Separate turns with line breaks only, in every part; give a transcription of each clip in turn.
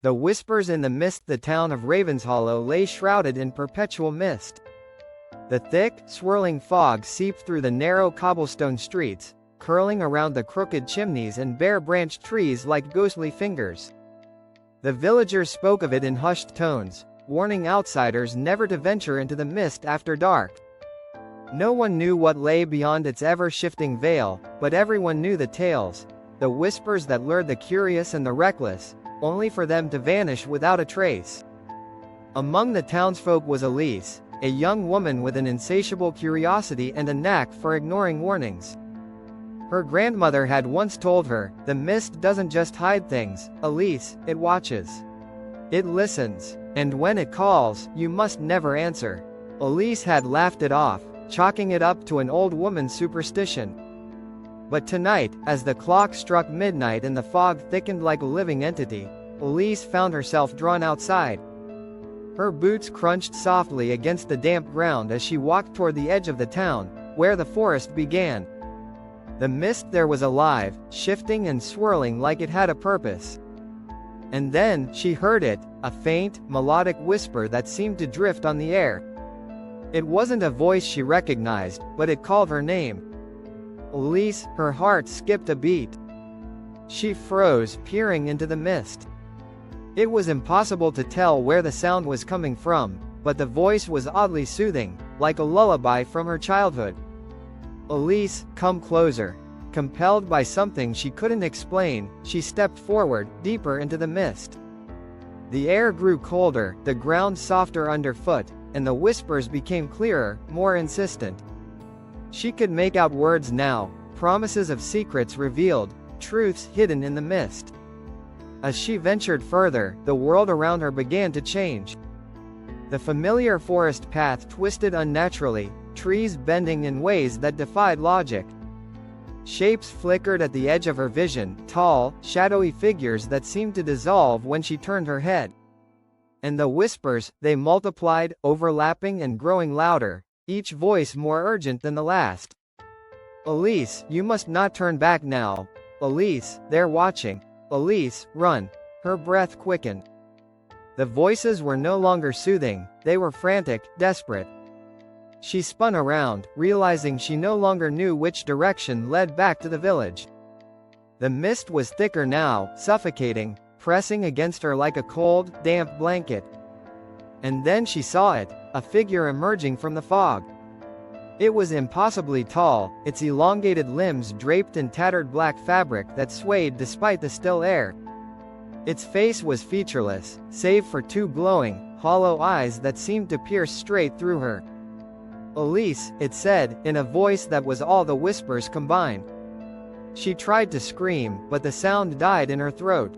The whispers in the mist. The town of Ravenshollow lay shrouded in perpetual mist. The thick, swirling fog seeped through the narrow cobblestone streets, curling around the crooked chimneys and bare-branched trees like ghostly fingers. The villagers spoke of it in hushed tones, warning outsiders never to venture into the mist after dark. No one knew what lay beyond its ever-shifting veil, but everyone knew the tales, the whispers that lured the curious and the reckless, only for them to vanish without a trace. Among the townsfolk was Elise, a young woman with an insatiable curiosity and a knack for ignoring warnings. Her grandmother had once told her, "The mist doesn't just hide things, Elise, it watches. It listens. And when it calls, you must never answer." Elise had laughed it off, chalking it up to an old woman's superstition. But tonight, as the clock struck midnight and the fog thickened like a living entity, Elise found herself drawn outside. Her boots crunched softly against the damp ground as she walked toward the edge of the town, where the forest began. The mist there was alive, shifting and swirling like it had a purpose. And then, she heard it, a faint, melodic whisper that seemed to drift on the air. It wasn't a voice she recognized, but it called her name. Elise, her heart skipped a beat. She froze, peering into the mist. It was impossible to tell where the sound was coming from, but the voice was oddly soothing, like a lullaby from her childhood. "Elise, come closer." Compelled by something she couldn't explain, she stepped forward, deeper into the mist. The air grew colder, the ground softer underfoot, and the whispers became clearer, more insistent. She could make out words now, promises of secrets revealed, truths hidden in the mist. As she ventured further, the world around her began to change. The familiar forest path twisted unnaturally, trees bending in ways that defied logic. Shapes flickered at the edge of her vision, tall, shadowy figures that seemed to dissolve when she turned her head. And the whispers, they multiplied, overlapping and growing louder, each voice more urgent than the last. "Elise, you must not turn back now. Elise, they're watching. Elise, run." Her breath quickened. The voices were no longer soothing, they were frantic, desperate. She spun around, realizing she no longer knew which direction led back to the village. The mist was thicker now, suffocating, pressing against her like a cold, damp blanket. And then she saw it, a figure emerging from the fog. It was impossibly tall, its elongated limbs draped in tattered black fabric that swayed despite the still air. Its face was featureless, save for two glowing, hollow eyes that seemed to pierce straight through her. "Elise," it said, in a voice that was all the whispers combined. She tried to scream, but the sound died in her throat.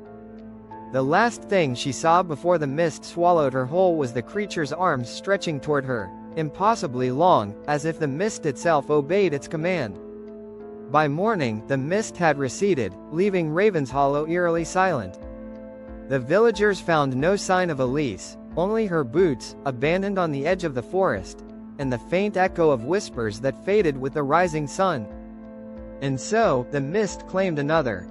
The last thing she saw before the mist swallowed her whole was the creature's arms stretching toward her, impossibly long, as if the mist itself obeyed its command. By morning, the mist had receded, leaving Ravenshollow eerily silent. The villagers found no sign of Elise, only her boots, abandoned on the edge of the forest, and the faint echo of whispers that faded with the rising sun. And so, the mist claimed another,